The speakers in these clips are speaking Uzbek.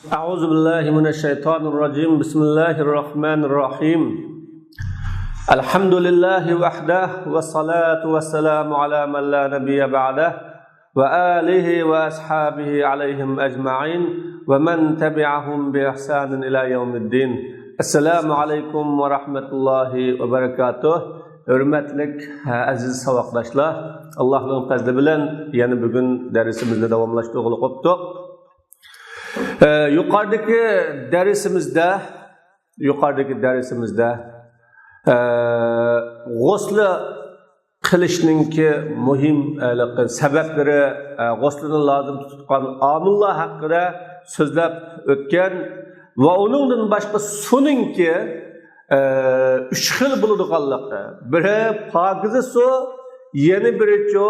أعوذ بالله من الشيطان الرجيم بسم الله الرحمن الرحيم الحمد لله وحده والصلاة والسلام على من لا نبي بعده وآله وأصحابه عليهم أجمعين ومن تبعهم بإحسان إلى يوم الدين السلام عليكم ورحمة الله وبركاته. Hürmetlik aziz savaqdaşlar, Allah'ın fazlı bilen yani bugün dersimizde davamlaştığını qoptuk. Yukarıdaki dersimizde g'usl qilishninki muhim sabablari, g'uslni lozim tutgan omillar haqida so'zlab o'tgan va uningdan boshqa suningki üç xil bo'ladiganligi. Biri pokiza suv, yana birichi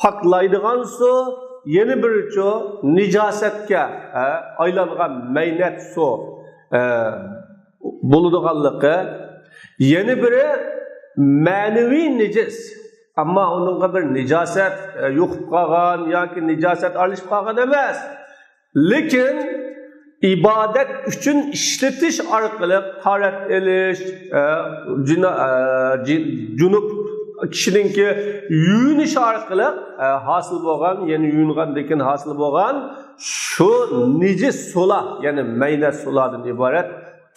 poklaydigan suv, yana birichi nijosatga aylangan maynat suv bo'ladiganligi. Yana biri ma'naviy nijis, ammo uningga bir nijosat yo'qib qolgan yoki nijosat aralashib qolgan emas. Lekin ibadet üçün işletiş arkalık taharet eliş, cunup kişininki yuyuniş arkalık hasıl boğan, yani yuyungandakin hasıl boğan şu nicis sula, yani meynet suladan ibaret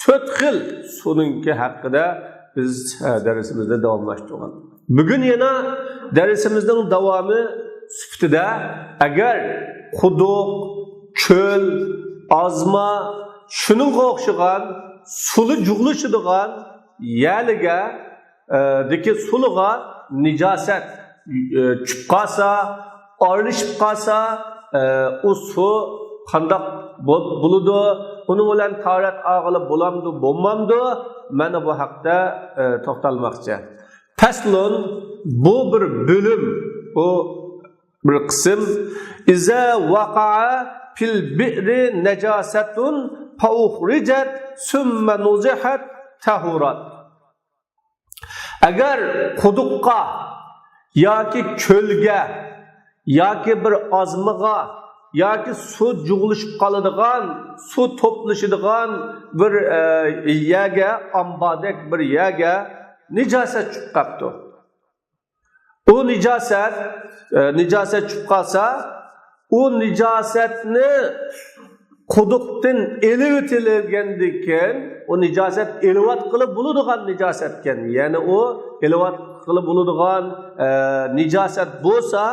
4 xil sununki hakkında biz dersimizde davamlaştırgan. Bugün yana dersimizden davamı süftüde eğer kuduk, çöl, azma, şunun o'xshagan suli jug'lishadigan yaliga deki suluga nijosat tushib qolsa, aralashib qolsa, u suv qandoq bo'ladi, uning bilan tahorat og'ilib bo'lamdi, bo'lmamdi, mana bu haqda to'xtalmoqchi. Faslun bu bir bo'lim, bu bir qism. Iza waqa'a fil bi'ri necasetun fauhricet sümme nuzihat tahurat. Eğer kudukka yoki çölge yoki bir azmıga yoki su jug'lishib qoladigan, su to'plashadigan bir yerga, ambadek bir yerga nijosat tushib qolibdi. U nijosat tushib qolsa, o nicasetni kuduktan elib o'tilgandikan, o nicaset elvat qilib bo'ladigan nicasatken. Yani o elvat qilib bo'ladigan nicaset bo'lsa,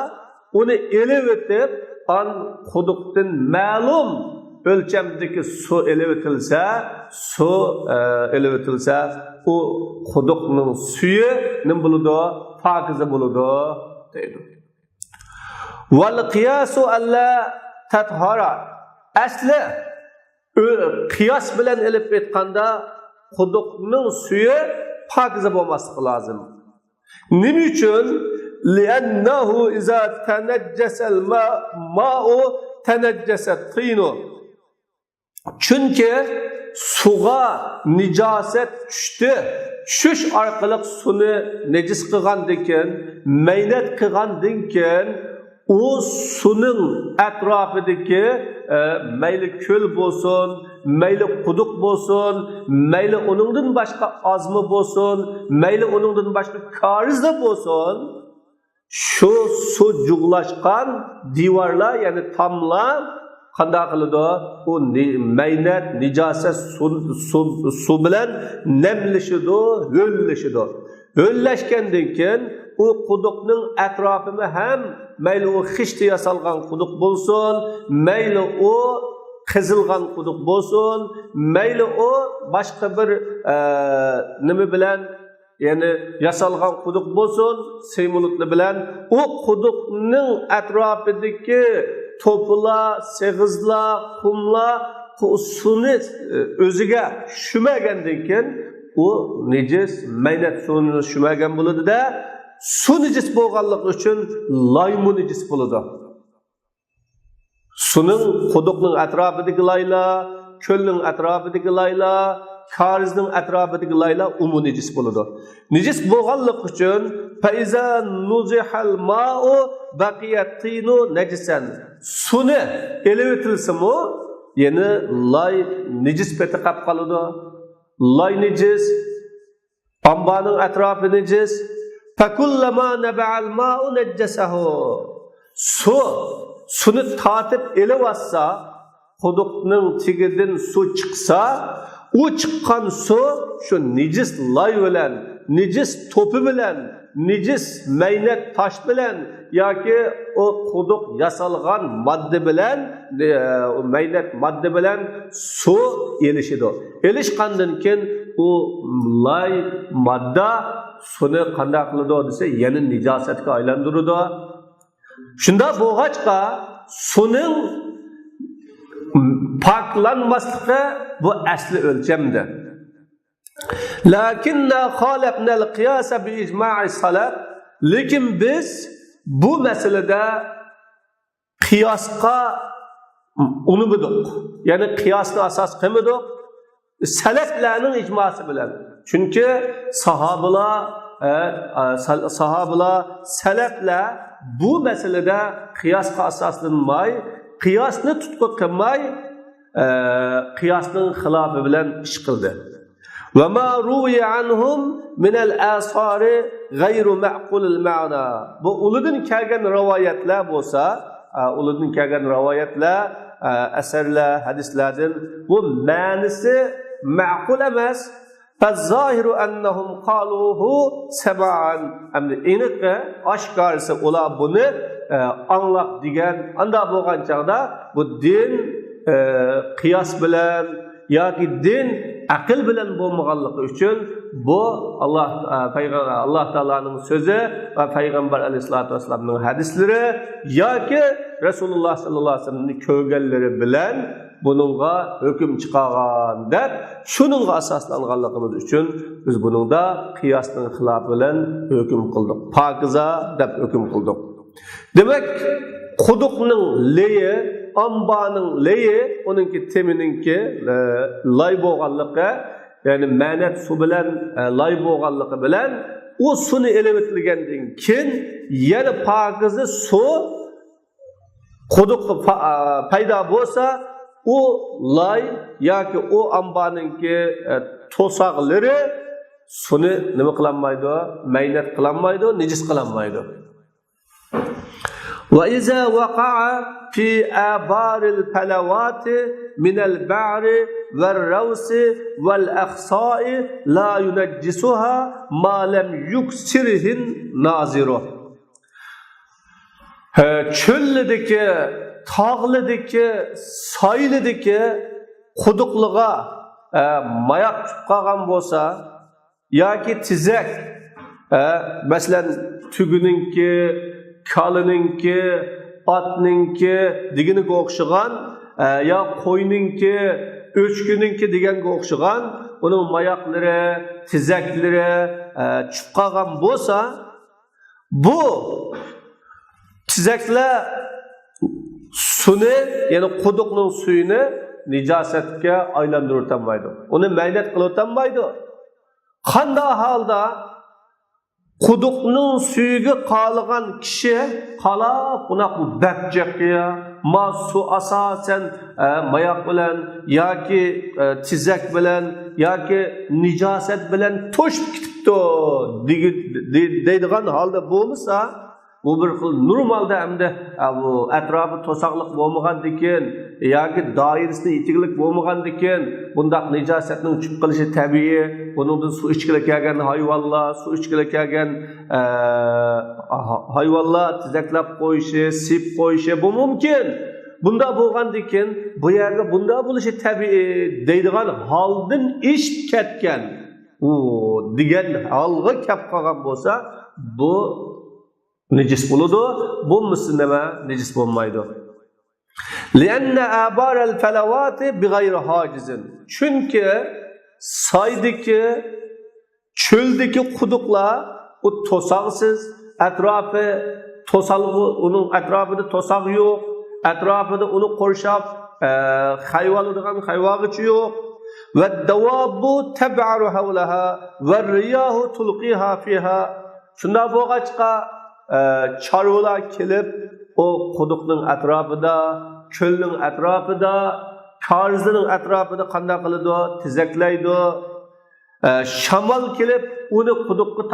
uni elib o'tib, an kuduktan ma'lum o'lchamdagi suv elib o'tilsa, o kudukning suyi nima bo'ladi? Pokiza bo'ladi deydi. Vel kıyasu alla tathara. Asli kıyas bilen elip etqanda quduqning suyu pokiza bo'lmasligi lozim. Nima uchun? Li'annahu iza tanajjasal ma'u tanajjasat tinu. Chunki suga nijosat tushdi. Tushish orqali suvni najis qilgandan, maynat qilgandan o sunun etrafındaki meyli köl bolsun, meyli kuduk bolsun, meyli onundan başka azmı bolsun, meyli onundan başka karizde bolsun, şu su jug'lashgan divarlar yani tamlar qanday qiladi? O meynet, nijosat su bilan nemlashidi, ho'llashidi. Ho'llashgandan keyin o kudukning etrafını hem meyli o xişti yasalgan kuduk bolsun, meyli o qizilgan kuduk bolsun, meyli o başka bir nimi bilen yani yasalgan kuduk bolsun, seymulutlu bilen o kudukning etrafındaki topla, segizla, kumla suni o'ziga shumagandan o necis meynet suyunu shumagan bo'ladi da su necis bo'lganligi uchun laymu necis bo'ladi. Suning quduqning atrofidagi layla, ko'lning atrofidagi layla, karizning atrofidagi layla umu necis bo'ladi. Necis bo'lganligi uchun faiza nuzihal ma'u baqiyat tinu najisan. Suni elib o'tilsa-mu yeni lay necis peti qap qalıdı. Lay necis, ambanın etrafı necis. Fekullama neba'al ma'u neccesehu. Suni tatib elivassa, quduqning tigidin su chiqsa, u chiqqan su shu necis lay bilan, necis to'pi bilan, necis maynak tosh bilan yoki o quduq yasalgan modda bilan, maynak modda bilan su elishidi. Elishgandan keyin u lay modda suni qanday qiladi desa, yana nijosatga aylantiradi. Shunda bo'g'achqa suning paklanmasligi bu asli o'lchamdir. Lakinna xalaqnal qiyasa bi ijma'i salaf. Lekin biz bu masalada qiyosga unutdik. Ya'ni qiyosni asos qilmadik. Salaflarning ijmosi bilan. Chunki sahobalar, salaflar bu masalada qiyosga asoslanmay, qiyosni tutqu qilmay, qiyosning xilofi bilan ish qildi. Va ma ruwiya anhum min al-asar ghayru ma'qul al-ma'na. Bu ulardan kelgan rivoyatlar bo'lsa, ulardan kelgan rivoyatlar, asarlar, hadislardan bu ma'nisi ma'qul emas. Faz-zahiru annahum qaluhu sab'an. Amdi aniqi oshkorisi ular buni anglab degan, anda bo'lgan chaqda bu din qiyos bilan yoki din aql bilan bo'lmaganligi uchun bu Alloh taolaning so'zi va payg'ambar alayhisolatu vasallamning hadislari yoki Rasululloh sallallohu alayhi vasallamning ko'rganlari bilan buningga hukm chiqargan deb shuningga asoslanganligimiz uchun biz buningda qiyosning xilofi bilan hukm qildik. Pokiza deb hukm qildik. Demak, quduqning leyi, ambaning leyi, onunki temininki lay bo'lganligi, ya'ni ma'nat su bilan lay bo'lganligi bilan u suni elevatilgandan keyin yana pokiza su quduq paydo bo'lsa, o lay yoki o ambaninki to'saqlari suni nima qilinmaydi? Maynat qilinmaydi, nejis qilinmaydi. Va iza waqa'a fi abaril falawati min al-ba'ri wal-rawsi wal-akhsa'i la yunajjisuha ma lam yuksirhin naziruh. Çöllideki, tağlideki, soylideki quduqliga mayoq chiqqan bo'lsa yoki tizak, masalan tuguninki, kalininki, otninki deginiga o'xshagan yo qo'yninki, o'chkininki deganga o'xshagan uning mayoqlari, tizaklari chiqqan bo'lsa, bu tizaklar suni, ya'ni quduqning suyini nijosatga aylantirolmaydi. Uni maynat qilolmaydi. Qanday holda quduqning suyiga qolgan kishi qalab bunaqa batjaqiya, ma su asosan mayoq bilan yoki tizak bilan yoki nijosat bilan to'shib ketibdi deydigan holda bo'lmasa, bu bir xil normalda hamda bu atrofi to'saqliq bo'lmagandikin yoki doirasida yetiklik bo'lmagandikin bundaq nijosatning chiqib qilishi tabiiy. Buningdan suv ichkiga kelgan hayvonlar, suv ichkiga kelgan hayvonlar tizaklab qo'yishi, sip qo'yishi bu mumkin. Bunda bo'lgandikin bu yerga bunda bo'lishi tabiiy deydigan holdan ish ketgan. U degan holga kelib qolgan bo'lsa, bu nejis bo'ladi, bo'lmasa nima nejis bo'lmaydi. Lianna abaral falawati bighayri hajizin. Chunki soydagi, cho'ldagi quduqlar u to'saqsiz, atrofi to'salg'i, uning atrofida to'saq yo'q, atrofida uni qurshab hayvonlar hayvog'ichi yo'q. Va dawabu tab'aru hawlaha va riyahu tulqiha fiha. Shunda bo'lg'achqa chorvalar kelib o quduqning atrofida, cho'lning atrofida karizning atrofida qanday qiladi, tizaklaydi. Shamol kelib, uni quduqqa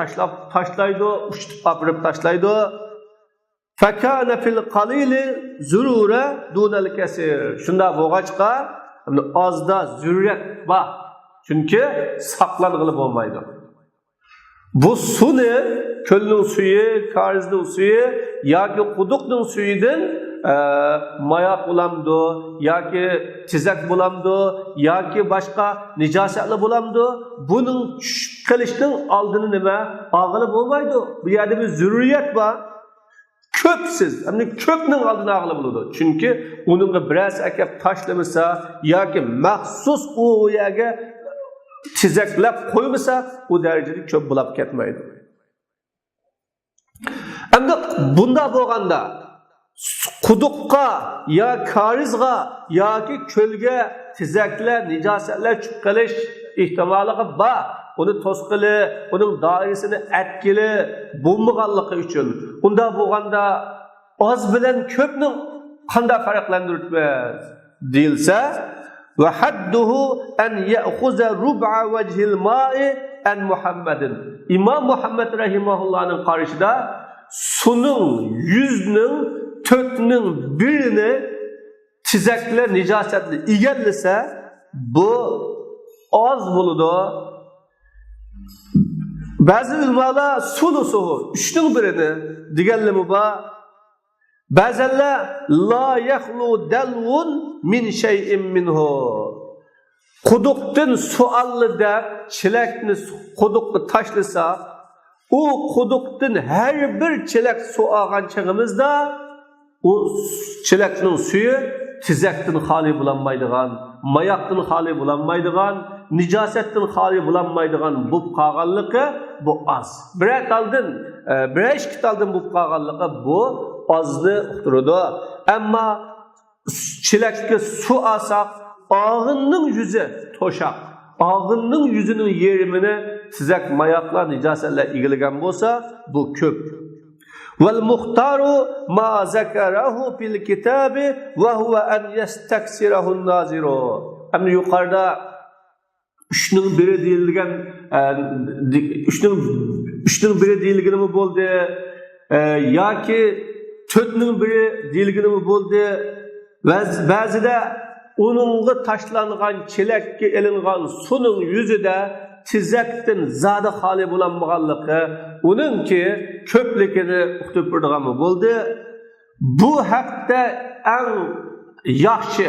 tashlaydi, uchitib apirib tashlaydi. Fakana fil qalili zurura dunal kasir. Shunda bo'lg'achqa ozda zurriyat bor. Chunki saqlang'ili bo'lmaydi. Bu suni ko'lning suyi, karizning suyi yoki quduqning suyidan mayoq bo'lamdi, yoki tizak bo'lamdi, yoki boshqa nijosatli bo'lamdi. Buning tushib qilishning oldini nima? Og'ilib bo'lmaydi. Bu yerda bir zurriyat bor. Köpsiz, yani köpning oldini og'ilib bo'ladi. Chunki uningga biroz akab tashlamasa yoki maxsus u yerga tizaklab qo'ymasa, u darajada ko'p bo'lib ketmaydi. Endi bunda bo'lganda quduqqa yo karizga yoki ko'lga tizaklar, nijosatlar tushib qolish ehtimoliga bor. Uni to'sqili, uning doirasini atkili bo'lmaganligi uchun unda bo'lganda oz bilan ko'pning qanday farqlantiribmiz deyilsa, va hadduhu an ya'khuza rub'a wajhil ma'i an Muhammadin. Imom Muhammad rahimahullohning qarashida suning 100ning 4ning birini tizaklar, nijosatli egallasa, bu oz bo'ladi. Bazı ulamalar sulusuhu, 3'ning birini deganlimi bor. Ba'zilar la yakhlu dalwun min shay'in minhu. Quduqdan sualli deb chilakni quduqqa tashlasa, u quduqdan har bir chilak suv olgan chig'imizda u chilakning suyi tizakdan xoli bo'lanmaydigan, mayoqdan xoli bo'lanmaydigan, nijosatdan xoli bo'lanmaydigan bo'lib qolganligi bu oz. bir ikki taldan bo'lib qolganligi bu ozni uqtiradi. Ammo chilakka suv olsak, og'inning yuzi to'shaq. Og'inning yuzining yerimini tizak, mayoqlar, nijosatlar egilagan bo'lsa, bu ko'p. Vel muhtaru ma zakarahu fil kitabi ve huve en yestaksirahun naziru. Hem yukarıda 3'ning biri deyilgan, 3'ning biri deyilgani mi bo'ldi, yoki 4'ning biri deyilgani mi bo'ldi? Ba'zida uningga tashlangan chelakka elingan suning yuzida tizakdan zada xoli bo'lanmaganligi, uningki ko'pligini uqtirib turgan bo'ldi. Bu haqda eng yaxshi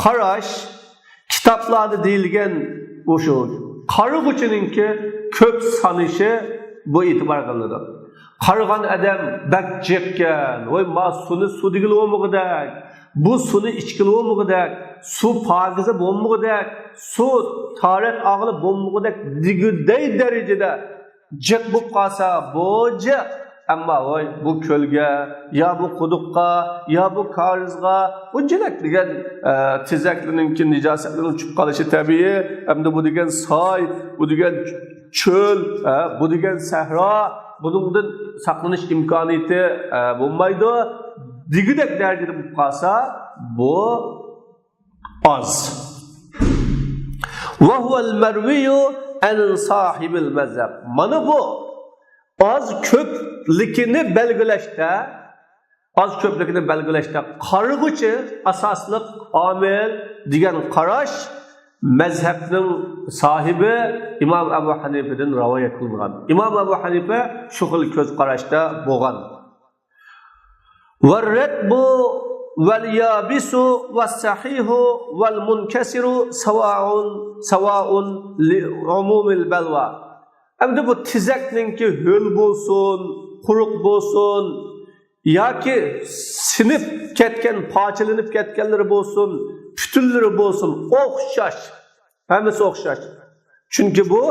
qarash kitoblarda deyilgan o'sha qarg'uchininki ko'p sanishi bu e'tibor qilinadi. Qarg'an odam bakjekkan, voy mas'uli sudigil o'mug'idak, bu suni ichkili o'mug'idak, su pokiza bo'lmug'idak, su tarat og'ili bo'lmug'idak deguday darajada jiq bo'lib qolsa, bu jiq. Ammo voy bu ko'lga, yo bu quduqqa, yo bu karizga bunchalik degan tizaklarninki nijosatlarning tushib qolishi tabiiy. Hamda bu degan soy, bu degan cho'l, bu degan sahro, buningdan saqlanish imkoniyati bo'lmaydi. Digidek darajada bo'lib qolsa, bu oz. Va huval marviyu an sohibil mazhab. Mana bu oz ko'plikini belgilashda qarg'uchi asosliq omil degan qarash mazhabning sohibi Imom Abu Hanifadan rivoyat qilingan. Imom Abu Hanifa shu xil ko'z qarashda bo'lgan. Varratbu val yabisu was sahihu wal munkasiru sawa'un li umumil balwa. Endi bu tizakninki ho'l bo'lsin, quruq bo'lsin, yoki sinib ketgan, parchalanib ketganlari bo'lsin, putunlari bo'lsin, o'xshash. Hammasi o'xshash. Chunki bu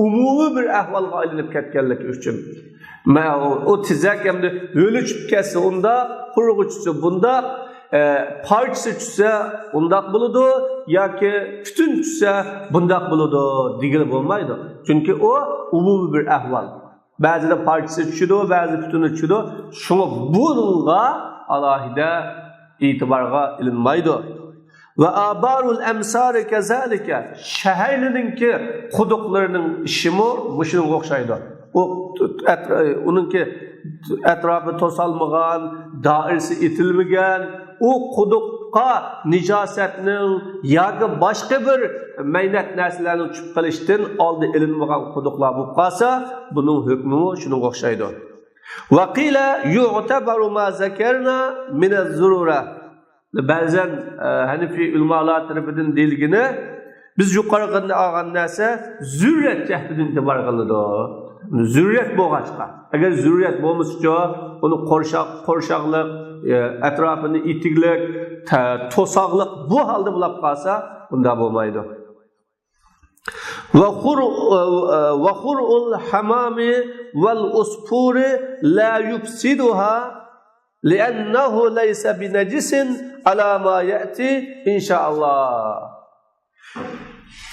umumiy bir ahvolga aylanib ketganligi uchun. O tizak endi ho'li tushib ketsa, unda quruq tushsa, bunda parchasi tushsa, undaq bo'ladi, yoki putun tushsa, bundaq bo'ladi degili bo'lmaydi. Chunki o umumiy bir ahvol. Ba'zida parchasi tushadi, ba'zi putuni tushadi. Shunga bunga alohida e'tiborga ilinmaydi. Ve abarul emsari kezalike şehirlininki kuduklarının işimi muşunun okşaydı. Onunki etrafı tosalmagan, dairesi itilmegen, o kudukka nicasetinin ya başka bir meynet nesillerini çıp kılıştın aldı ilinmegen kuduklar bu kasa bunun hükmü şunun okşaydı. Vakile yu'tebaru ma zekerna minez zurura. Bazen Hanefi ulamalar tarafından deyilgini biz yukarıda algan narsa zürriyet cehdinden itibar kılındı. Zürriyet boğaçka. Eğer zürriyet boğmuşça onu korşaklık, etrafını itiklik, tosaklık bu halde bulap kalsa bunda bulmaydı. Ve khur'ul hamami vel uspuri la yufsiduha لأنه ليس بنجس على ما يأتي إن شاء الله.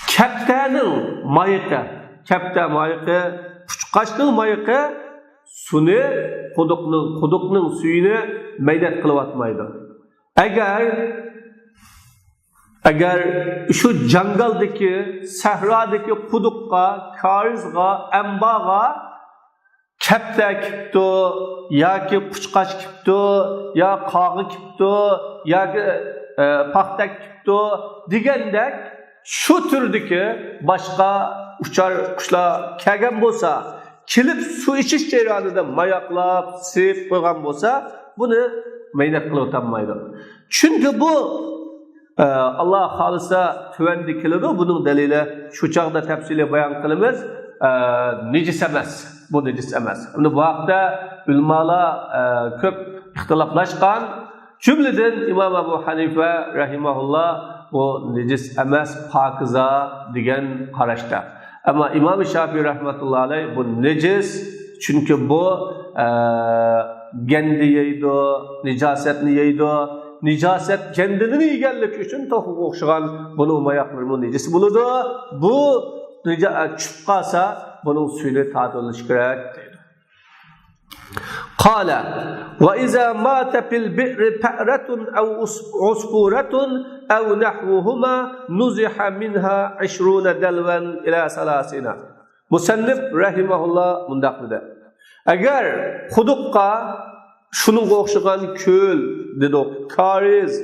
Keptenin mayıkı, kepte mayıkı, puçkaçның mayıkı suni kudukның suyunu meydet kılıp atmaydı. Eğer şu jangaldaki, sahradaki kudukka, karizga, embaga kepte kipto, ya ki puçkaç kipto, ya kağıt kipto, ya ki paktak kipto degandek şu türdeki başka uçar kuşlar kelgen bolsa, kilip su içiş cereyanida mayaklap, sip koygan bolsa, bunu meynet kılıp tanmaydı. Çünkü bu Allah halisa tüvendi kilidi, bunun delili şu çağda tefsili bayan kılımız necis emas. Bu necis emas. Bu vaqtda ulamalar ko'p ixtiloflashgan. Jumladan İmam Abu Hanife rahimahullah bu necis emas pokiza degan qarashda. Ama İmam Şafii rahmatullohi alayh bu necis çünkü bu kendi yeydi, nicasetni yeydi. Nicaset kendini yeganlik uchun to'q o'xshagan bunu mayaqlarni necis bo'ladi. Bu çıp kalsa bunun suyunu tatılış gerek deydi. Kale ve izâ mâte fil bi'ri pe'retun ev usfuretun ev nahvuhuma nuziha minha 20 delven ila salasina. Musannif rahimahullah mundaq dedi. Eğer kudukka şunun o'xshagan köl dedik, kariz,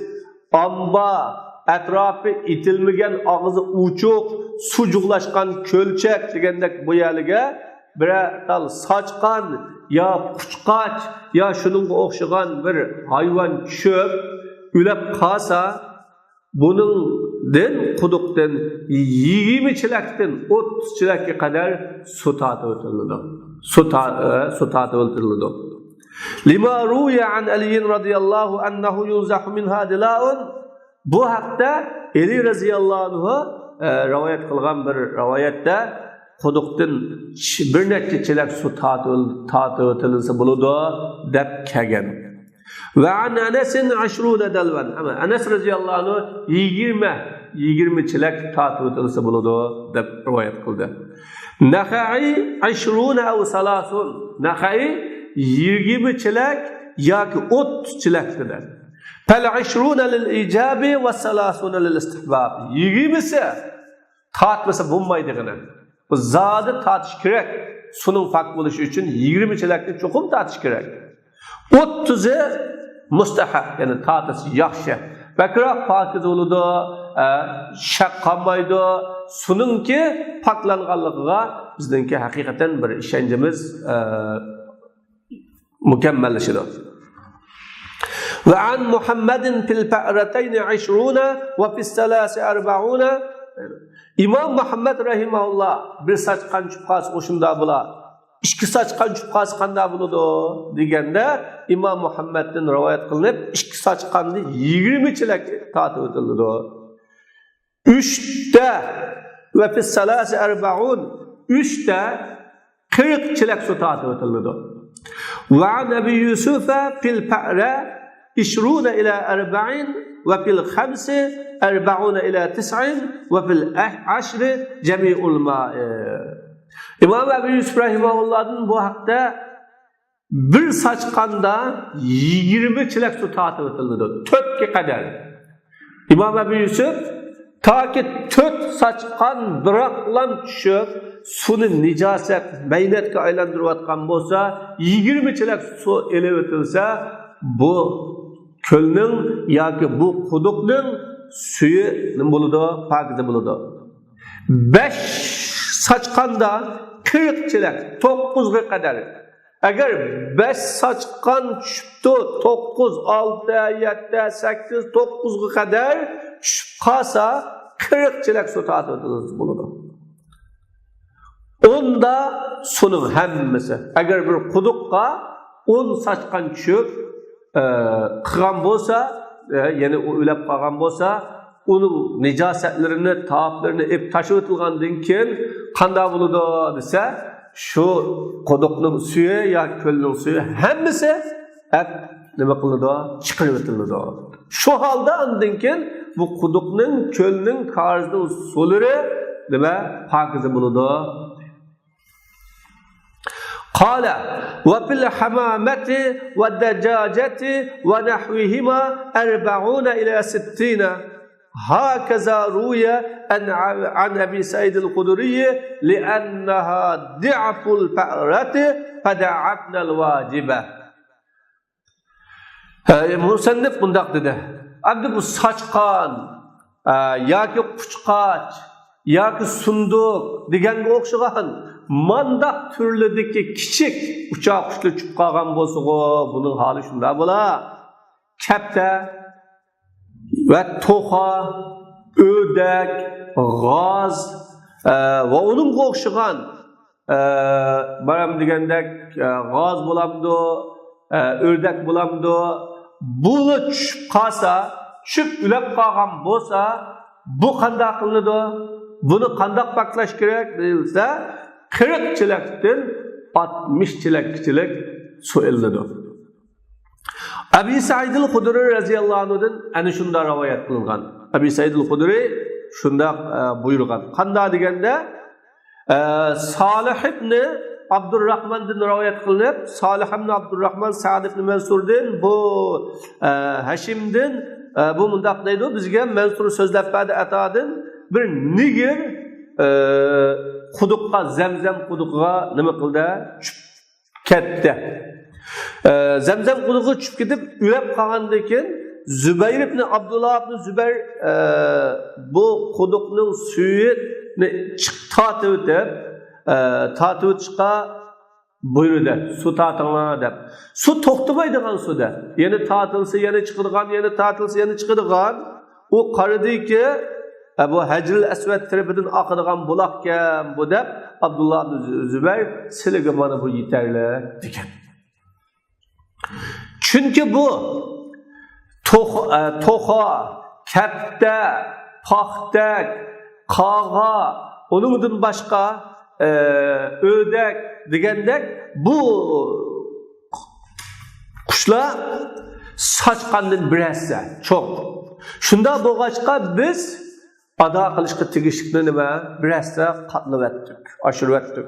amba, etrafı itilmegen ağzı uçuk, sucuqlaşkan kölçek degandek bu yerlige bir tal saçkan ya puçqaç ya şununga o'xshagan bir hayvan çöp ülep qalsa buningdan quduqdan 20 chilakdan 30 chilakka qadar su tatib o'tiladi. Su tatib o'tiladi. Lima ruya an Ali radhiyallahu anhu yunzahu minha dila'un. Bu haqda Ali radhiyallahu anhu rivayet qilgan bir rivayetde quduqdan bir necha chilak su tatib o'tilsa bo'ladi deb kelgan. Ve an Enes'in 20 dalvan. Ama Enes radhiyallahu anhu 20 chilak tatib o'tilsa bo'ladi deb rivayet qildi. Nakhai 20 aw 30. Nakhai 20 chilak yoki 30 chilak dedi. Fel 20 lil icabi ve 30 lil istihbab. 20'si tatmasa bulmaydigini. Bu zadı tatış gerek. Sunun fark buluşu için 20 çilekli çokum tatış gerek. 30'u mustahab yani tatısı yaxşı. Bakırak pakiz oludu, şak kalmaydı. Sununki paklanğanlığına bizdeki hakikaten bir işencimiz mükemmelleşidir. Ve an Muhammedin fil fe'reteyni 20 ve fis selasi 40. İmam Muhammed rahimahullah bir saçkan çupqası oşunda bula, iki saçkan çupqası qanda buludu degende İmam Muhammed'den rivayet kılınıp iki saçkandı 20 çilek tatib o'tildi. 3'te ve fis selasi 40 3'te 40 çilek su tatib o'tildi. Ve an Ebi Yusuf'a fil fe're 20 ila 40 ve fil 5 40 ila 9 ve fil 10 cemi'ul ma'i. İmam Ebu Yusuf rahimahullah'ın bu hakta bir saçkanda 20 çilek su tatib o'tildi. Tökke kadar. İmam Ebu Yusuf ta ki 4 saçkan bıraklan düşüp suni nijaset meynetke aylandırıvatkan bolsa 20 çelek su ele ötülse bu kölnün yoki bu quduqning suyu nima bo'ladi? Pakiza bo'ladi. 5 saçkanda 40 çelek 9'a kadar. Agar 5 saçkan tushibdi 9, 6, 7, 8, 9'a kadar tushib qolsa 40 çelek su tatib bo'ladi. Onda sunun hammasi. Agar bir quduqqa 10 saçkan tushib qilgan bo'lsa, ya'ni u o'lab qolgan bo'lsa, uning nijosatlarini, taoflarini ep tashib o'tilgandan keyin qanday bo'ladi desa, shu quduqning suvi yoki ko'lning suvi hammasi nima qiladi? Chiqarib o'tiladi. Shu holda undan keyin bu quduqning, ko'lning, qarzning suvlari nima pokiza bo'ladi. قال وفي الحمامة والدجاجة ونحوهما 40 إلى 60 هكذا روي عن أبي سعيد الخدري لأنها ضعف الفأرة فدعتنا الواجبة. Musannif bundaq dedi. Abdi bu saçqan yoki quchqoch yoki sunduq deganga o'xshagan mandaq turlidagi kichik uchoq qushlar uchib qolgan bo'lsa-ku, buning holi shunday bo'lar. Kapta va to'xa, o'rdak, g'oz va uning o'xshagan baram degandek g'oz bo'lamdi, o'rdak bo'lamdi. Buni tushib qolsa, tushib ulab qolgan bo'lsa, bu qanday qilinadi? Buni qanday paklash kerak deyilsa, 40 çelekten 60 çelekçilik su elinadi. Abi Said al-Hudri radhiyallohu anhudan ana shunda rivoyat qilingan. Abi Said al-Hudri shunda buyurgan. Qanday deganda Salih ibn Abdurrahmandan rivoyat qilinib, Salih ibn Abdurrahman Sa'd ibn Mansurdan bu Hashimdan bu mundaq deydi, bizga Mansur so'zlab berdi atadan bir nigir quduqqa, Zamzam quduqiga nima qildi? Ketdi. Zamzam quduqiga tushib ketib, ulab qolgandan keyin Zubayr ibn Abdullah ibn Zubayr bu quduqning suyini tatib o'tishga buyurdi. Su tatinglar deb. Su to'xtamaydigan suda. Yana tatilsa, yana chiqadigan, yana tatilsa, yana chiqadigan. U qaradiki bu Hacrul Aswad tarafidan oqadigan buloqkan bu deb Abdullah ibn Zubayr sizga mana bu yetarli degan. Chunki bu to'xa, katta, paxtak, qog'a, uningdan boshqa o'rdak degandek bu qushlar sochqandan birasi cho'q. Shunda bo'lg'achqa biz ado qilishga tegishli nima birasa qatlab etdik, oshirib etdik.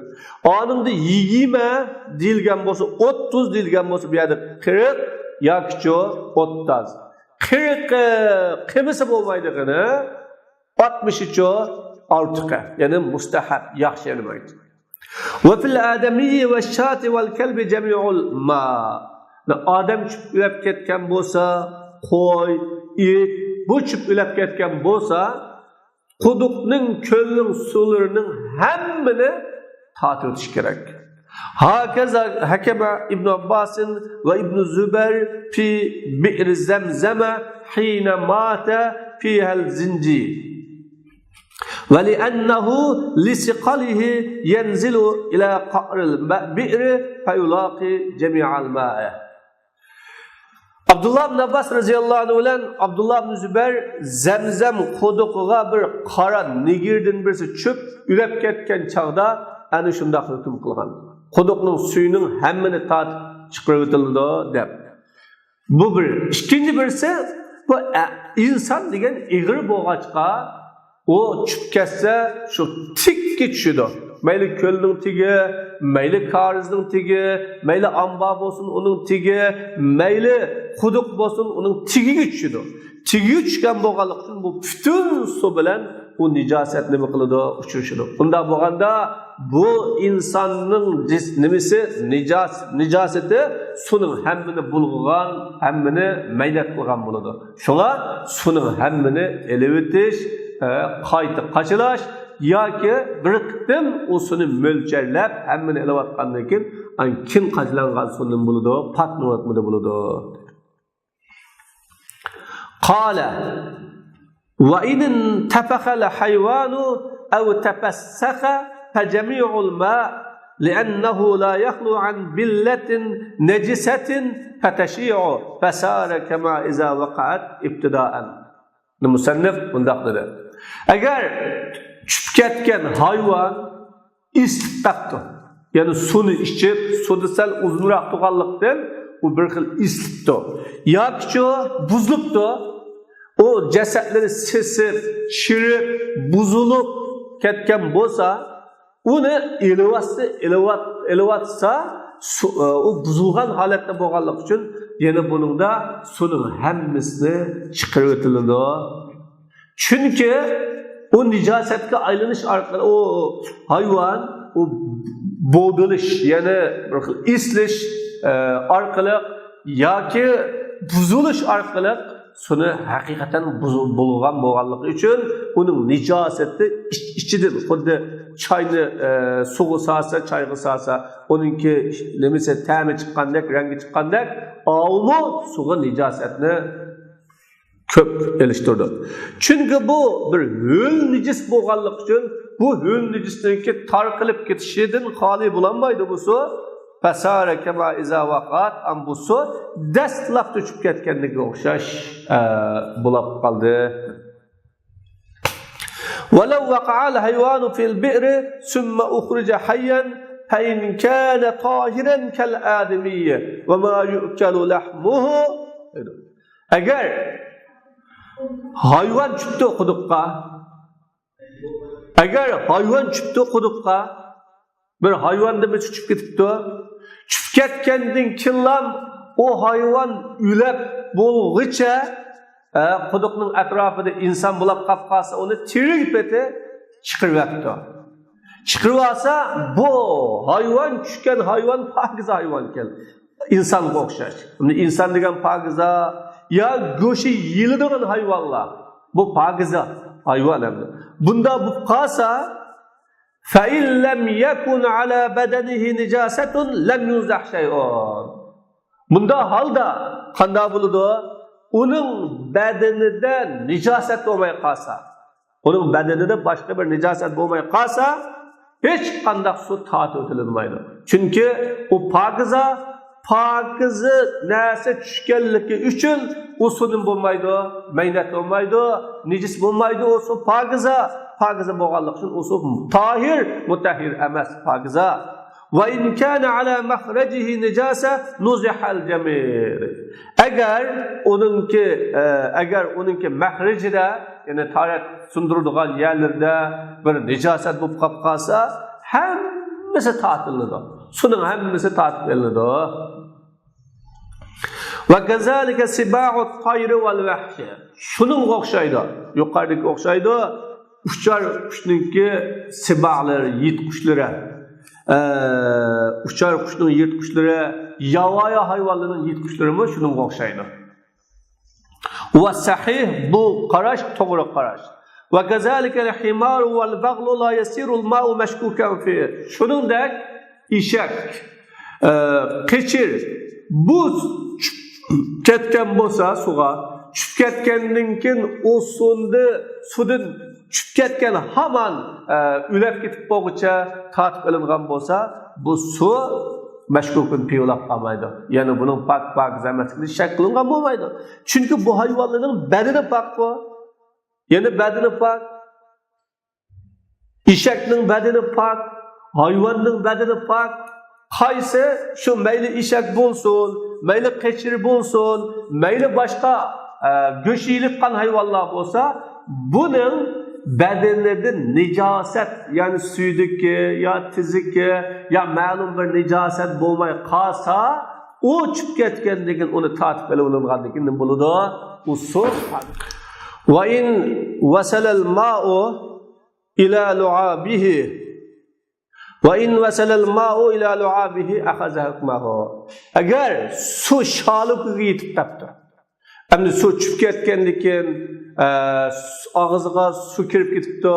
Oningda 20 deyilgan bo'lsa, 30 deyilgan bo'lsa, bu yerda 40 yoki 30. 40 qimisi bo'lmaydigini 60 ortiqqa, ya'ni mustahab, yaxshi demaydi. Va fil adami va shati val kalbi jami'ul ma. Odam chupilab ketgan bo'lsa, qo'y, it bu chupilab ketgan bo'lsa, quduqning, ko'lning suvlarining hammini tatib o'tish kerak. Hakaza hakama İbn Abbas ve İbn Zubayr fi bi'r Zamzama hina mata fiha al-zinji. Ve li'annahu lisiqalihi yanzilu ila qa'ril bi'r fayulaqi jami'al ma'a. Abdullah ibn Abbas radhiyallohu anhu bilan Abdullah ibn Zubayr Zamzam quduqiga bir qora nigirdan birisi cho'p ulab ketgan chaqda ana shunda hukm qilgan. Quduqning suyuning hammani tatib chiqarib o'tildi deb. Bu bir. Ikkinchi birisi bu inson degan ig'ir bo'lg'achqa u tushib ketsa shu tikka tushadi. mayli ko'lning tigi, mayli qarizning tigi, mayli amba bo'lsin uning tigi, mayli quduq bo'lsin uning tigiga tushadi. Tigiga tushgan bo'lganlik uchun bu butun suv bilan u nijosat nima qiladi? Uchirishadi. Bunda bo'lganda bu insonning nimasi nijosati suvning hammini bulg'agan, hammini maydat qilgan bo'ladi. Shunga suvning hammini elib o'tish, qayta qachilash yoki bir qitim u suvni mo'lchallab hammini elayotgandan keyin kim qachilangan suvning bo'ladi, pak niyatmida bo'ladi. Qala wa in tafaqa al-haywanu aw tafassakha فجميع الماء لأنه لا يخلو عن بلة نجسة فتشيع فسار كما إذا وقعت ابتداء. المصنف مندقده. Eğer çüpketken hayvan isliptaptı. Yani sunu içip, suda sal uzunroq tuğanlıqdan o bir xil islipti. Yoki buzluptu. O cesetleri sesip, şirip, buzulup ketken bo'lsa, uni elevatsa o buzulgan holatda bo'lganlik uchun yana buningda suvning hammasini chiqarib o'tiladi. Chunki o nijosatga aylanish orqali o hayvon o bo'dilish, ya'ni bir xil islish orqali yoki buzilish orqali suni haqiqatan bulg'an bo'lganligi uchun uning nijosati ichidan xuddi choyni suvga solsa, choyga solsa, uningki nimasi ta'mi chiqqandek, rangi chiqqandek, olmo suvga nijosatni ko'p elishtirdi. Chunki bu bir ho'l nijis bo'lganligi uchun bu ho'l nijisniki tarqalib ketishidan xoli bo'lolmaydi bu suv. Fasara kama iza waqat am bu suv dastlab tushib ketganligiga o'xshash bo'lib qoldi. ولو وقع الحيوان في البئر ثم أخرج حيا فإن كان طاهرا كالآدمي وما يؤكل لحمه. Eğer hayvan çıktı quduqqa, eğer hayvan çıktı quduqqa, bir hayvanda bir çıkıp ketibdi, çıkıp ketgandan keyin o hayvan ülep bo'lg'icha quduqning atrofida inson bo'lib qolib qolsa, uni tirilib chiqaryapti. Chiqarib olsa, bu hayvon tushgan hayvon pokiza hayvon ekan. İnsonga o'xshash. Inson degan pokiza ya go'shi yeyiladigan hayvonlar. Bu pokiza hayvon endi. Bunda bu qolsa فَإِنْ لَمْ يَكُنْ عَلَى بَدَنِهِ نِجَاسَةٌ لَمْ يُنْزَحْ شَيْءٌ. Bunda halda qanday bo'ladi? Uning badanida nijosat bo'lmay qolsa, uning badanida boshqa bir nijosat bo'lmay qolsa, hech qanday suv tatib o'tilmaydi. Chunki u pokiza narsa tushganligi uchun u suvning bo'lmaydi, maynat bo'lmaydi, nijis bo'lmaydi, u suv pokiza bo'lganligi uchun u suv tahir, mutahhir emas, pokiza. Ve in kana ala mahracihi nijasa nuzihal jamir. Eğer onunki mahricida, yani tarat sundurduğun yerlerde bir nijasat bo'lib qolib qolsa, hammasi tatiladi. Suvning hammasi tatib elinadi. Ve kazalika siba'ut tayri vel vahshi. Shuning o'xshaydi, yuqoridagi o'xshaydi. Uchar qushninki siba'lar, yirtqichlari. Uchar qushning yirtqichlari, yovvoyi hayvonlarning yirtqichlari shunga o'xshaydi. Va sahih bu qarash to'g'ri qarash. Va kazalika al-himar wal baghl la yasiru al-ma'u mashkukan fi. Shuningdek eshak, qechir bu ketgan bo'lsa suvga, tushib ketgandan keyin u suvdan tushib ketgan hamon ulab ketib bo'lguncha tatib ilingan bo'lsa, bu suv mashkukun piyolab qolmaydi. Ya'ni buning pak emasligini shak qilingan bo'lmaydi. Chunki bu hayvonlarning badani pak bu. Ya'ni badani pak. Eshakning badani pak, hayvonning badani pak. Qaysi shu mayli eshak bo'lsin, mayli qechir bo'lsin, mayli boshqa go'sht yeyilgan hayvonlar bo'lsa, buning bedeninde nicaset yani suydaki ya tiziki ya ma'lum bir nicaset bulmay kalsa o çıkıp ketkendikin onu tatip ele olungandikin ne buludu? O su. Ve in veselel ma'u ila lu'abihi ve in veselel ma'u ila lu'abihi ahaza hukmahu. Eğer su şalık yitip taptı. Hem de su çıkıp ketkendikin ağızga su kirip gitipti.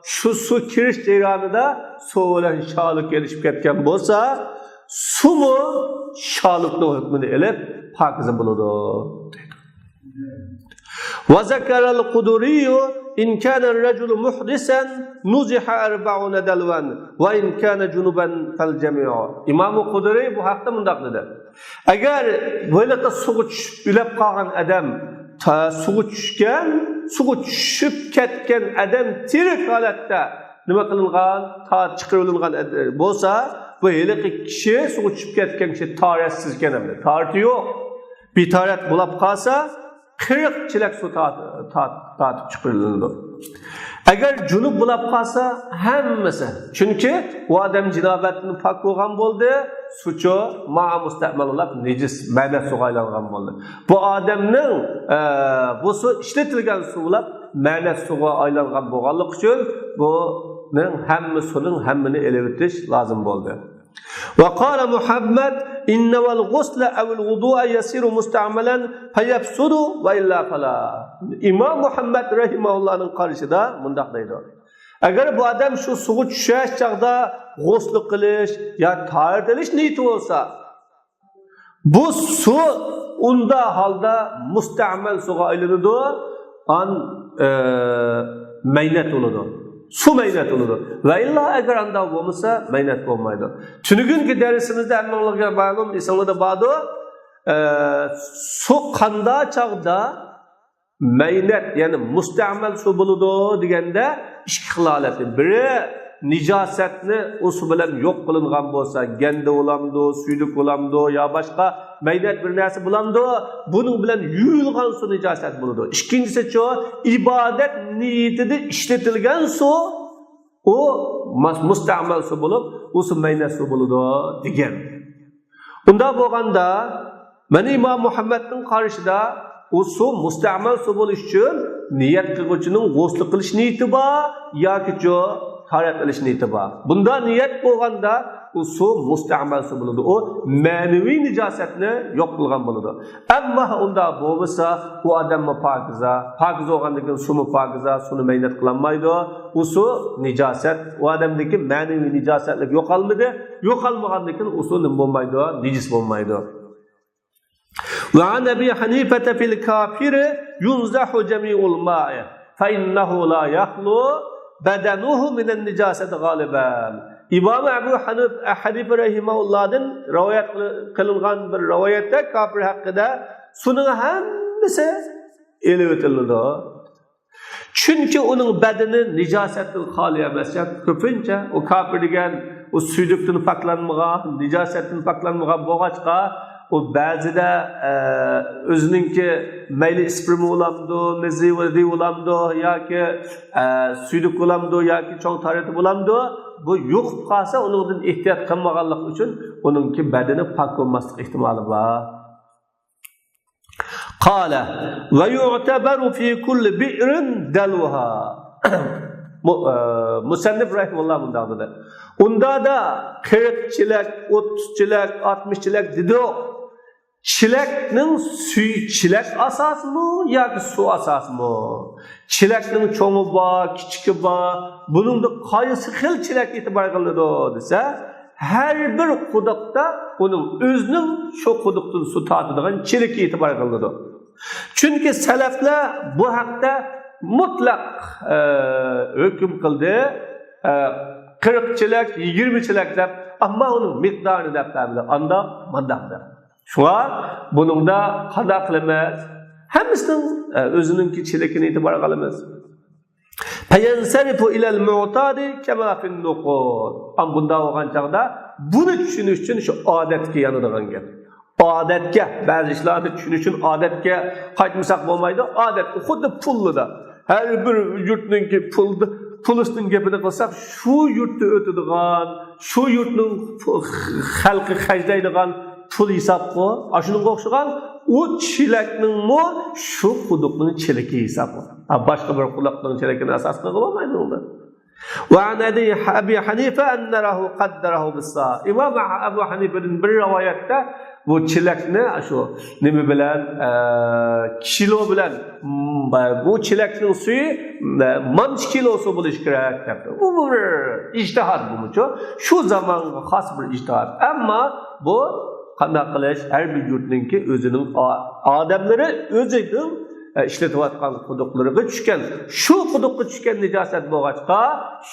Şu su kiriş ceyranida su olan şalık gelişip ketken bolsa su mu şalıklı hükmünü elip pakize buludu. وَذَكَرَ الْقُدُرِيُّ اِنْ كَانَ الرَّجُلُ مُحْدِسًا نُزِحَ 40 دَلْوًا وَاِنْ كَانَ جُنُبًا فَالْجَمِعُ İmam-ı Kuduri bu hakta mındak dedi. Eğer böyle de suğu ülep kalan adam suğu düşüp ketken adam tirik halatda nima kılıngan, ta çıkırılıngan bolsa bu hele kişi suğu düşüp ketken kişi taratsiz kenemli. Tartı yok. Bir tarat bulap kalsa 40 çilek su tatip çıkırılındı. Eğer cunub bulap kalsa hemmesi. Çünkü o adam cinabetini pak olgan boldu, suçu ma'a mustakmal olap necis, meynet suğa aylangan boldu. Bu adamın bu su işletilgen su bulap meynet suğa aylangan bolganlık için bunun hemmi sunun hemmini elevitiş lazım boldu. وقال محمد إن والغسل أو الوضوء يصير مستعملا فيفسد وإلا فلا. İmam Muhammed rahimahullah'ın karşıda mundaq deydi. Eğer bu adam şu suğu düşeş çağda gusl kılış ya taharet ediş niyeti olsa bu su unda halda mustamel suğa aylanıdı an meynet oludu. Su meynet oludu. Ve illa eğer anda olmasa meynet olmaydı. Tünügün dersimizde emmağlığa malum insanlığı da bağdı. Su kanda çağda meynet yani mustamel su buludu degende iki hilaleti. Biri nicasetni o su bilen yok kılıngan bolsa, gende olamdı, suyluk olamdı ya başka meynet bir nersi bulamdı, bunun bilen yuyulgan su nicaset buludu. İkincisi şu, ibadet niyetinde işletilgen su, o mustamel su bulup, o su meynet su buludu degen. Bunda bolganda, meni İmam Muhammed'in karşıda o su mustamel su buluş için niyet kılgıçının gusl kılış niyeti var, ya ki taharet ediş niyeti var. Bunda niyet bolganda o su mustamel su buludu. O manevi nicasetini yok kılgan buludu. Ama onda bolmasa o adam mı pakiza olgandan su mu pakiza, sunu meynet kılanmaydı. O su nicaset, o adamdaki manevi nicasetlik yok almadı. Yok almagandan o su ne bolmaydı, nicis bolmaydı. Ve an Ebi Hanifete fil kafiri yunzahu cemi'ul ma'i fe innehu la yahlu bedenuhu minen nicaseti galiben. İmam Ebu Hanife rahimahullah'ın rivayet kılıngan bir rivayette kafir hakkında sunun hemmisi elevetildi. Çünkü onun bedeni nicasetin hali emasken köpünce o kafir degen o suyduktan paklanmağa, nicasetin paklanmağa boğaçka o bazıda özününki meyli isprimi olamdı, nezivadi olamdı, ya ki suyduk olamdı, ya ki çoğun tarihti olamdı. Bu yok kalsa onun ihtiyat kılmağanlık için onunki bedeni pak olmaslık ihtimali var. Kale ve yu'teberu fi kulli bi'rin delvuha. Musannif rahimullah bunda dedi. Onda da 40 çilek, 30 çilek, 60 çilek dedi o. Çileknin çilek asas mı ya ki su asas mı? Çileknin çoğu var, küçüğü var. Bunun da kayısı xil çilek itibar kıldı dese her bir kudukta onun özünün şu kuduktan su tatıdığın çilek itibar kıldı. Çünkü selefler bu hakta mutlak hüküm kıldı. 40 çilek, 20 çilek dep ama onun miktarını dep tabidir. Anda mandapdır. Şu an bunun da qada qilamiz. Hammasının özününki çilekini itibar qilamiz. Fayansarifu ilal mu'tadi kama fin nuqud. Am bunda olgan chaqda buni tushunish uchun shu odatga yanadigan gap. Odatga, ba'zi ishlarni tushunish uchun odatga qaytmasak bo'lmaydi. Odat xuddi pullida. her bir yurtninki pulustun gepini qilsak, şu yurtda o'tadigan, şu yurtning xalqi xajlaydigan pul hisobqo, ashunga o'xshagan o chilakningmi shu quduqning chilaki hisobqo. Boshqa bir quduqning chilakini asos qilib bo'lmaydi unda. وعن أبي حنيفة أن له قدره بالصاع. İmam Abu Hanife'nin bir rivayette bu çilekni şu nemi bilen kilo bilen bu çileknin suyu manç kilosu buluş kerak yaptı. Bu bir ijtihad bu. Şu zaman has bir ijtihad. Ama bu qanday qilish her bir yurtninki özünün adamları özünün işletivatkan quduqlarga tushgan. Şu quduqqa tushgan nijoset bo'lg'achqa,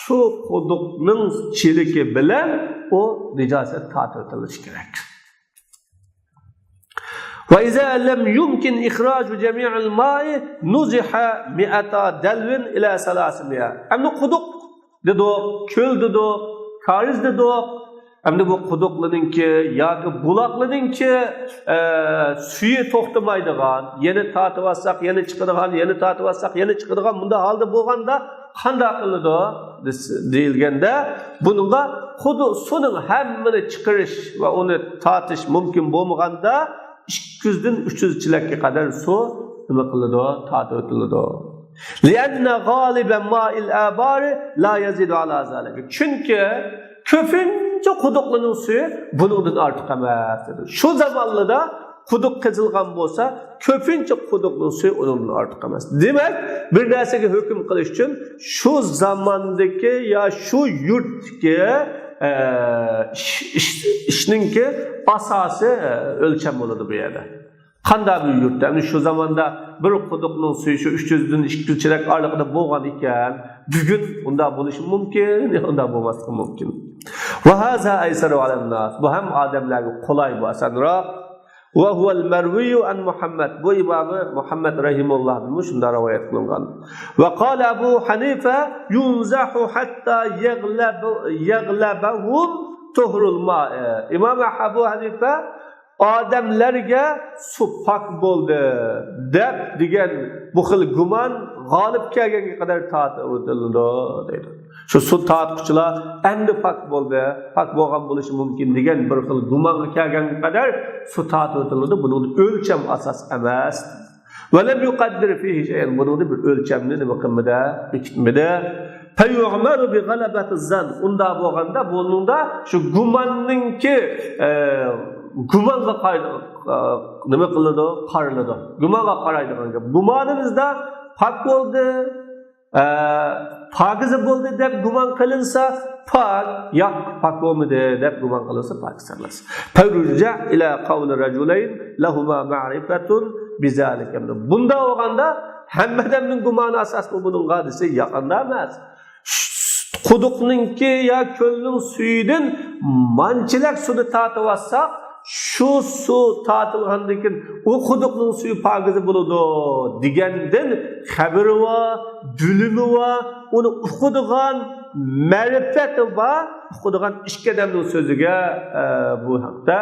şu quduqning chiliki bilan o nijoset tatilishi kerak. Ve iza lam yumkin ikhraj jami' al-ma'i nuziha 100 dalwin ila 300. Ammo quduq dedi, ko'l dedi, kariz dedi. Hem bu quduqlarınki yoki bulaqlarınki suyu to'xtamaydigan, yeni tatib alsak, yeni chiqadigan, yeni tatib alsak, yeni chiqadigan bunda holda bo'lganda qanday qiladi deyilganda, buningga suning hammani chiqarish va uni tatish mumkin bo'lmaganda 200 dan 300 chilakka qadar su nima qiladi, tatib o'tiladi. Lianna g'aliban ma'il abari la yazidu ala zalika. Chunki köpünce quduqlarning suyu buningdan ortiq emas dedi. Şu zamanlarda quduq qazilgan bo'lsa, köpünce quduqning suyu uningdan ortiq emas. Demak, bir narsaga hukm qilish uchun şu zamandagi ya şu yurtga ishninki asosi o'lcham bo'ladi bu yerda. Qanday bir yurtda, yani şu zamanda bir quduqning suyu şu 300 dan 200 chilak oraliqda bo'lgan ekan, bugun unda bo'lishi mumkin, unda bo'lmasligi mumkin. Va haza aysaru alan-nas. Bu ham odamlarga qulay bu asanroq. Va huval marwiy an Muhammad. Bu imom Muhammad rahimahulloh shunda rivoyat qilingan. Va qala Abu Hanifa yunzahu hatta yaghlabahum tuhrul ma'i. İmam Abu Hanifa odamlarga su pak bo'ldi deb degan bu xil gumon g'olib kelganga qadar tatib o'tildi deydi. Şu su tatquchilar endi pak bo'ldi, pak bo'lgan bo'lishi mumkin degan bir xil gumonga kelganga qadar su tatib o'tildi. Buning o'lcham asos emas. Va lam yuqaddir fihi shay'an. Buning bir o'lchamni nima qilmadi, bekitmadi. Fayu'maru bi ghalabati zan. Unda bo'lganda buningda şu gumonninki gumonga nima qiladi? Qariladi. Gumonga qaraydigan gap. Gumonimizda pak bo'ldi, pakize bo'ldi deb gumon qilinsa, pak yo'q, pak bo'lmadi deb gumon qilinsa, pak sanaladi. Farujja ila qawli rajulayn lahuma ma'rifatun bizalika. Bunda bo'lganda hammadanning gumoni asosli buning hadisi yaqinda emas. Quduqninki ya ko'lning suyidan manchilak suvni tatib olsak, şu su tatilgandan keyin o quduqning suyu pakize bo'ladi degandan xabari va bilimi va uni o'qidigan ma'rifati va o'qidigan ikki odamning so'ziga bu haqda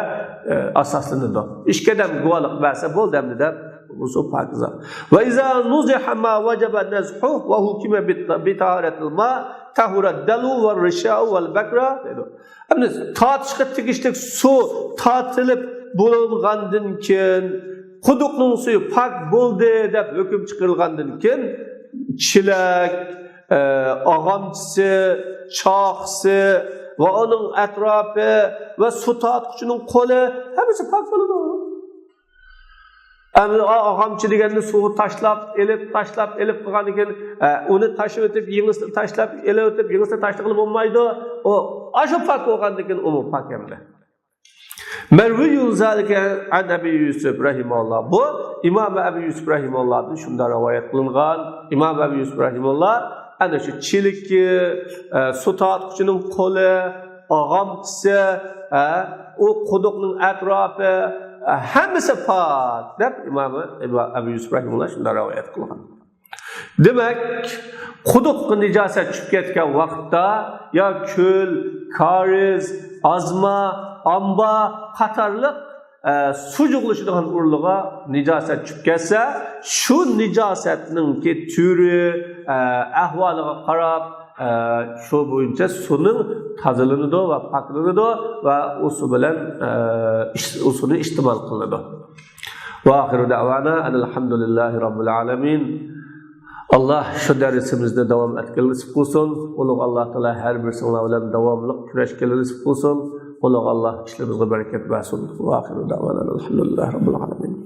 asoslanadi. Ikki odam guvohlik bersa bo'ldi deb bu su pakize. Va iza nuziha ma wajaba nazhu wa hukima bi taharatil ma tahura dalu va risha'u val bakra dedi. Hani tatışqa tegishlik su tatilib bo'lgandan keyin quduqning suyu pak bo'ldi deb hukm chiqarilgandan keyin chilak, og'amchisi, choqsi va uning atrofi va su tatquchining qo'li hammasi pak bo'ladi. Ağamçı degende suyu taşlap, elip qilgan ekan, uni tashib o'tib, yengisi tashlab, elib o'tib, yengisi tashlab qilib bo'lmaydi. O ashu pak bo'lgandan keyin umum pak emas. Marwiyun zalika an Abi Yusuf rahimahulloh. Bu İmam Abi Yusuf rahimahullohdan shunda rivoyat qilingan. İmam Abi Yusuf rahimahulloh ana shu chilikki, su tatquchining qo'li, ağamchisi, o quduqning atrofi hammasi pak deb İmam Abu Yusuf rahimahulloh shunda rivoyat qilgan. Demak, quduqqa nijoset tushib ketgan vaqtda ya ko'l, kariz, azma, amba qatorliq su juğuluşudan urluğa nicaset çıkıp gelse, şu nicasetninki türü, ahvalıga qarab, şu boyunca sunun tazılınıdı ve paklanıdı ve usu bilen usunu istimal kılınıdı. Ve ahiru da'vana elhamdülillahi rabbil alamin. Allah şu dersimizde devam etkileri nasip kılsın. Uluğ Allah Teala her birisine bilen devamlılık küreşkeleri nasip kılsın. Uluğ Allah işlerimizde bereket versin. Ve ahiru da'vana elhamdülillahi rabbil alamin.